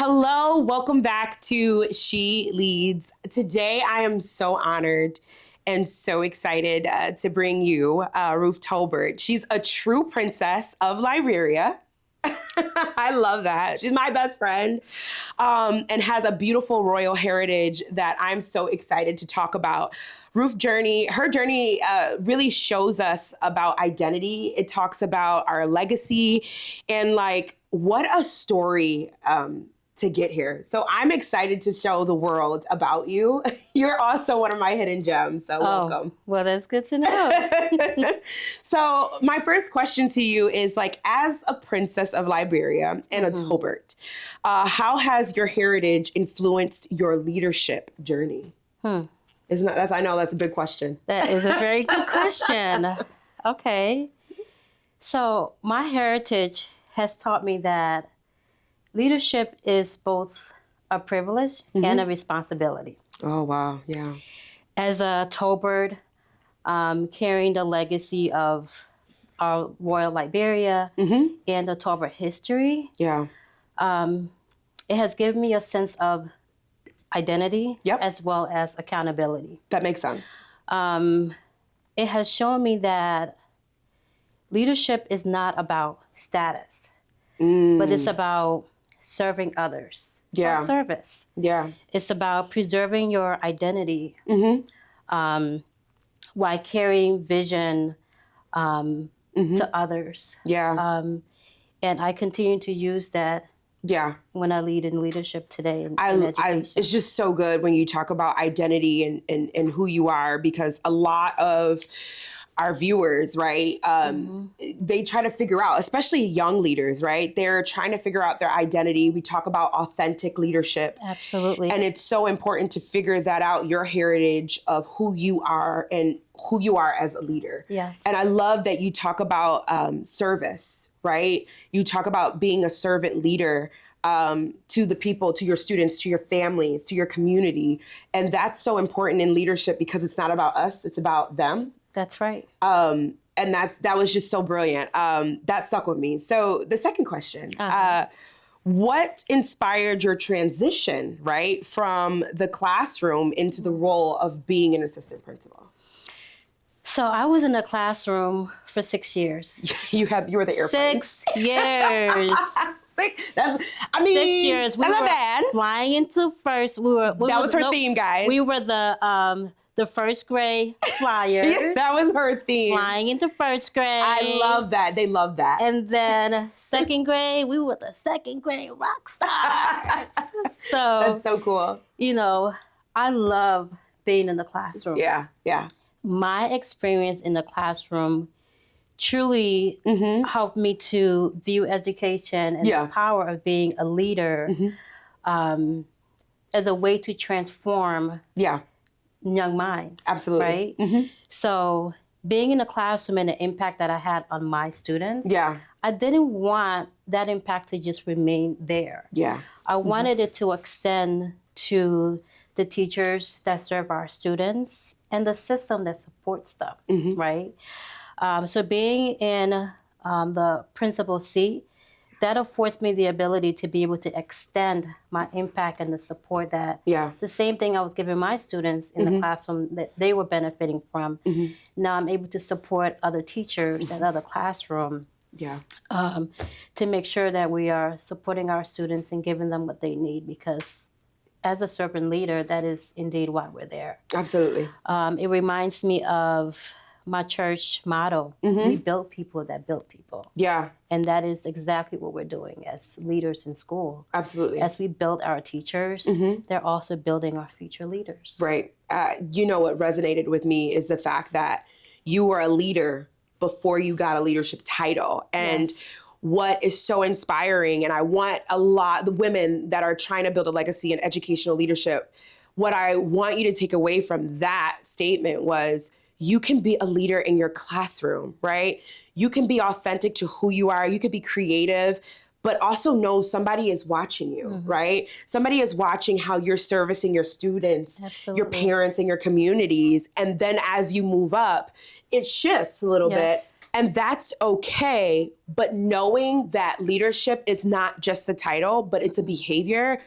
Hello, welcome back to She Leads. Today I am so honored and so excited to bring you Ruth Tolbert. She's a true princess of Liberia. I love that. She's my best friend and has a beautiful royal heritage that I'm so excited to talk about. Her journey really shows us about identity. It talks about our legacy and like what a story to get here. So I'm excited to show the world about you. You're also one of my hidden gems, so welcome. Well, that's good to know. So my first question to you is like, as a princess of Liberia and a Tolbert, how has your heritage influenced your leadership journey? Isn't that, I know that's a big question. That is a very good question. Okay. So my heritage has taught me that leadership is both a privilege and a responsibility. Oh, wow. Yeah. As a Tolbert, carrying the legacy of our Royal Liberia and the Tolbert history, Yeah. it has given me a sense of identity Yep. as well as accountability. That makes sense. It has shown me that leadership is not about status, but it's about serving others. It's about service. Yeah. It's about preserving your identity while carrying vision to others. Yeah. And I continue to use that Yeah. when I lead in leadership today in education. It's just so good when you talk about identity and who you are, because a lot of our viewers, right, they try to figure out, especially young leaders, right? They're trying to figure out their identity. We talk about authentic leadership. Absolutely. And it's so important to figure that out, your heritage of who you are and who you are as a leader. Yes. And I love that you talk about service, right? You talk about being a servant leader to the people, to your students, to your families, to your community. And that's so important in leadership because it's not about us, it's about them. That's right. And that was just so brilliant. That stuck with me. So the second question, what inspired your transition, right, from the classroom into the role of being an assistant principal? So I was in the classroom for 6 years. You were the airplane. 6 years. That's 6 years. That's not bad. Flying into first. That was her theme, guys. We were the first grade flyers. That was her theme. Flying into first grade. I love that. They love that. And then second grade, we were the second grade rock stars. So that's so cool. You know, I love being in the classroom. Yeah, yeah. My experience in the classroom truly helped me to view education and the power of being a leader as a way to transform young minds. Absolutely. Right? So being in the classroom and the impact that I had on my students, I didn't want that impact to just remain there. Yeah. I wanted it to extend to the teachers that serve our students and the system that supports them, right? So being in the principal seat, that affords me the ability to be able to extend my impact and the support that the same thing I was giving my students in the classroom that they were benefiting from. Now I'm able to support other teachers and other classroom to make sure that we are supporting our students and giving them what they need, because as a servant leader, that is indeed why we're there. Absolutely. It reminds me of my church motto, we build people that build people. Yeah. And that is exactly what we're doing as leaders in school. Absolutely. As we build our teachers, they're also building our future leaders. Right. You know what resonated with me is the fact that you were a leader before you got a leadership title. And what is so inspiring, and I want the women that are trying to build a legacy in educational leadership, what I want you to take away from that statement was, you can be a leader in your classroom, right? You can be authentic to who you are. You could be creative, but also know somebody is watching you, right? Somebody is watching how you're servicing your students, your parents, and your communities. And then as you move up, it shifts a little bit. And that's okay. But knowing that leadership is not just a title, but it's a behavior,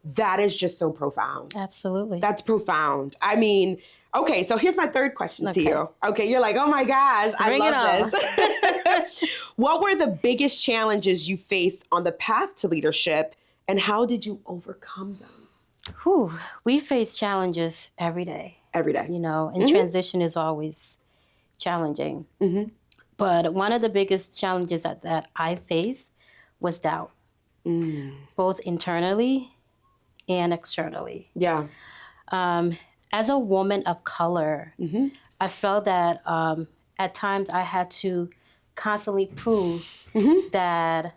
that is just so profound. Absolutely. That's profound. I mean, okay, so here's my third question to you. Okay, you're like, oh my gosh, I love this. What were the biggest challenges you faced on the path to leadership, and how did you overcome them? We face challenges every day. Every day. You know, and transition is always challenging. But one of the biggest challenges that I faced was doubt, both internally and externally. Yeah. As a woman of color, I felt that at times I had to constantly prove that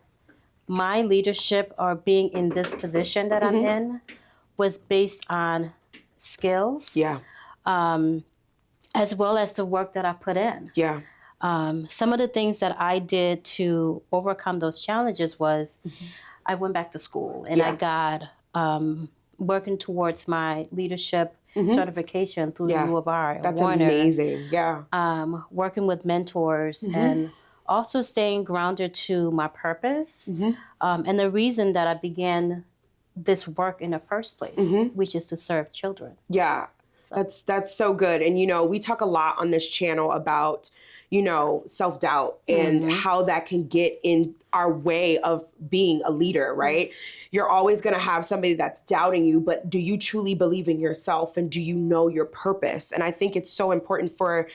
my leadership or being in this position that I'm in was based on skills. Yeah. As well as the work that I put in. Yeah. Some of the things that I did to overcome those challenges was I went back to school and I got working towards my leadership certification through the U of R. That's Warner, amazing. Yeah. working with mentors and also staying grounded to my purpose and the reason that I began this work in the first place, which is to serve children. Yeah. That's so good. And, you know, we talk a lot on this channel about, you know, self-doubt and how that can get in our way of being a leader, right? You're always going to have somebody that's doubting you, but do you truly believe in yourself and do you know your purpose? And I think it's so important for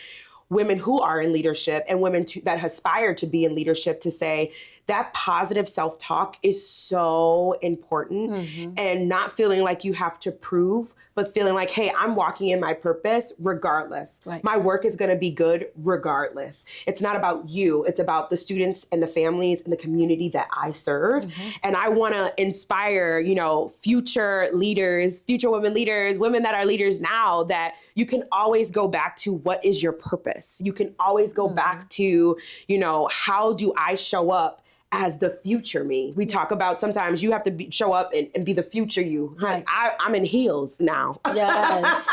women who are in leadership and women that aspire to be in leadership to say, that positive self-talk is so important and not feeling like you have to prove, but feeling like, hey, I'm walking in my purpose regardless. Right. My work is going to be good regardless. It's not about you. It's about the students and the families and the community that I serve. And I want to inspire, you know, future leaders, future women leaders, women that are leaders now, that you can always go back to what is your purpose. You can always go back to, you know, how do I show up as the future me? We talk about sometimes you have to show up and be the future you. Right. I'm in heels now. Yes.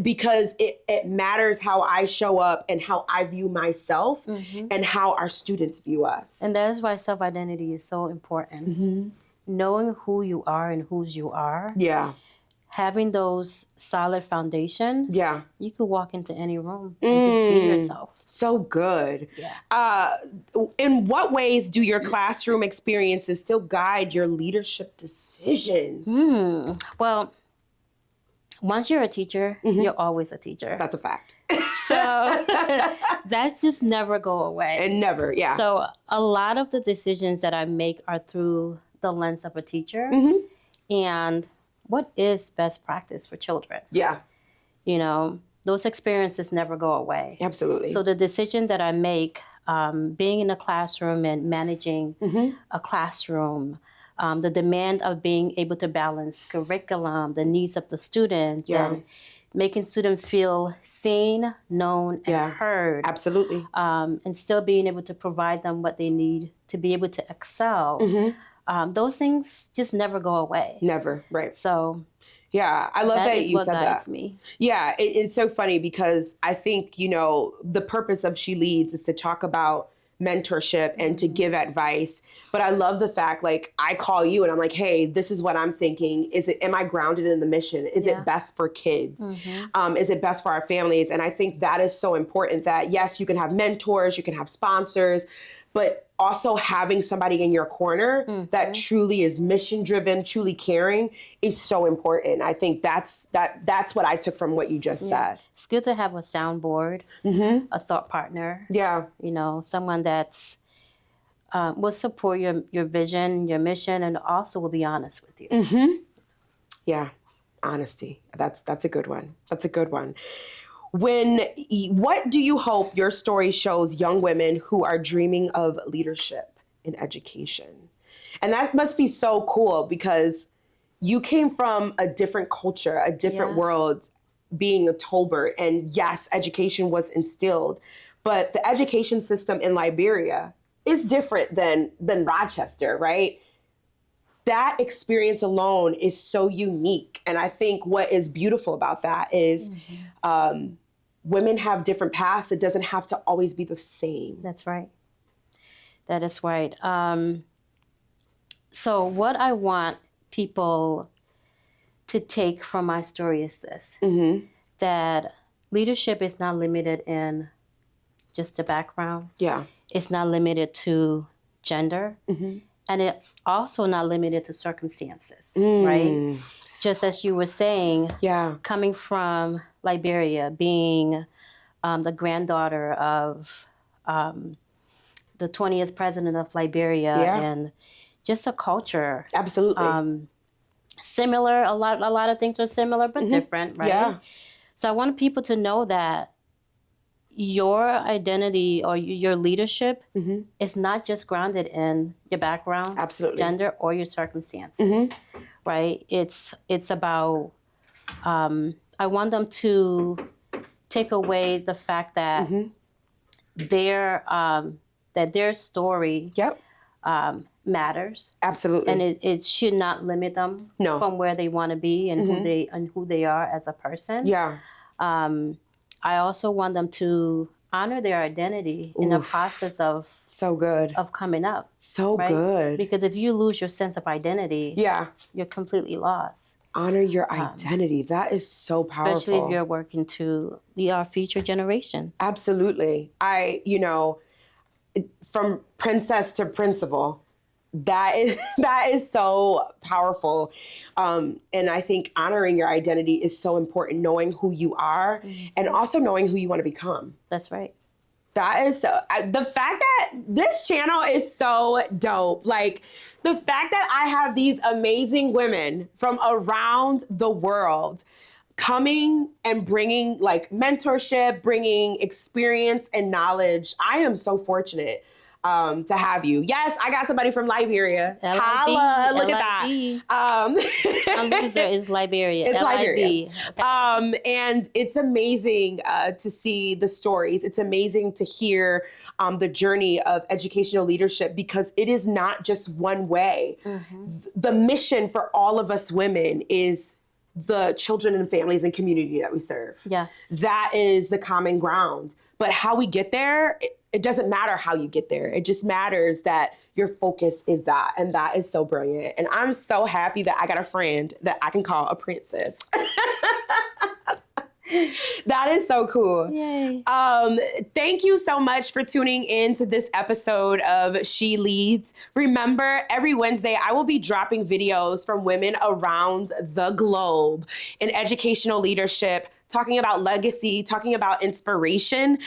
Because it matters how I show up and how I view myself and how our students view us. And that is why self-identity is so important. Knowing who you are and whose you are. Yeah. Having those solid foundation, you could walk into any room and just be yourself. So good. Yeah. In what ways do your classroom experiences still guide your leadership decisions? Well, once you're a teacher, you're always a teacher. That's a fact. So that's just never go away. And never, yeah. So a lot of the decisions that I make are through the lens of a teacher. And what is best practice for children? Yeah. You know, those experiences never go away. Absolutely. So the decision that I make, being in a classroom and managing a classroom, the demand of being able to balance curriculum, the needs of the students, and making students feel seen, known, and heard. Absolutely. And still being able to provide them what they need to be able to excel. Those things just never go away. Never, right. So yeah, I love that you said that. That is what guides me. Yeah, it's so funny because I think, you know, the purpose of She Leads is to talk about mentorship and to give advice. But I love the fact, like, I call you and I'm like, hey, this is what I'm thinking. Am I grounded in the mission? Is it best for kids? Is it best for our families? And I think that is so important that, yes, you can have mentors, you can have sponsors, but also having somebody in your corner that truly is mission driven, truly caring is so important. I think that's what I took from what you just said. It's good to have a soundboard, a thought partner. Yeah. You know, someone that's will support your vision, your mission, and also will be honest with you. Yeah. Honesty. That's a good one. That's a good one. What do you hope your story shows young women who are dreaming of leadership in education? And that must be so cool because you came from a different culture, a different world, being a Tolbert. And yes, education was instilled, but the education system in Liberia is different than Rochester, right? That experience alone is so unique. And I think what is beautiful about that is women have different paths. It doesn't have to always be the same. That's right. That is right. So what I want people to take from my story is this, that leadership is not limited in just a background. Yeah. It's not limited to gender. And it's also not limited to circumstances, right? Just as you were saying, coming from Liberia, being the granddaughter of the 20th president of Liberia, and just a culture. Absolutely. Similar, a lot of things are similar, but different, right? Yeah. So I want people to know that your identity or your leadership is not just grounded in your background, gender, or your circumstances, right? It's about, I want them to take away the fact that their story matters. Absolutely. And it should not limit them from where they want to be and who they are as a person. Yeah. I also want them to honor their identity in the process of coming up. Right? Good. Because if you lose your sense of identity, you're completely lost. Honor your identity. That is so powerful. Especially if you're working to our future generation. Absolutely. From princess to principal, that is so powerful. And I think honoring your identity is so important, knowing who you are and also knowing who you want to become. That's right. That is so, the fact that this channel is so dope. Like the fact that I have these amazing women from around the world coming and bringing like mentorship, bringing experience and knowledge. I am so fortunate to have you. Yes, I got somebody from Liberia. Holla, look at that. Loser is Liberia. It's Liberia. Okay. And it's amazing to see the stories. It's amazing to hear the journey of educational leadership because it is not just one way. The mission for all of us women is the children and families and community that we serve. Yes. That is the common ground. But how we get there, it doesn't matter how you get there. It just matters that your focus is that. And that is so brilliant. And I'm so happy that I got a friend that I can call a princess. That is so cool. Yay. Thank you so much for tuning in to this episode of She Leads. Remember, every Wednesday, I will be dropping videos from women around the globe in educational leadership, talking about legacy, talking about inspiration.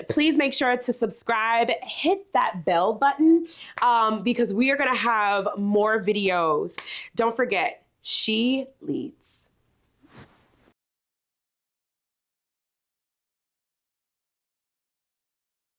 Please make sure to subscribe, hit that bell button, because we are going to have more videos. Don't forget, She Leads.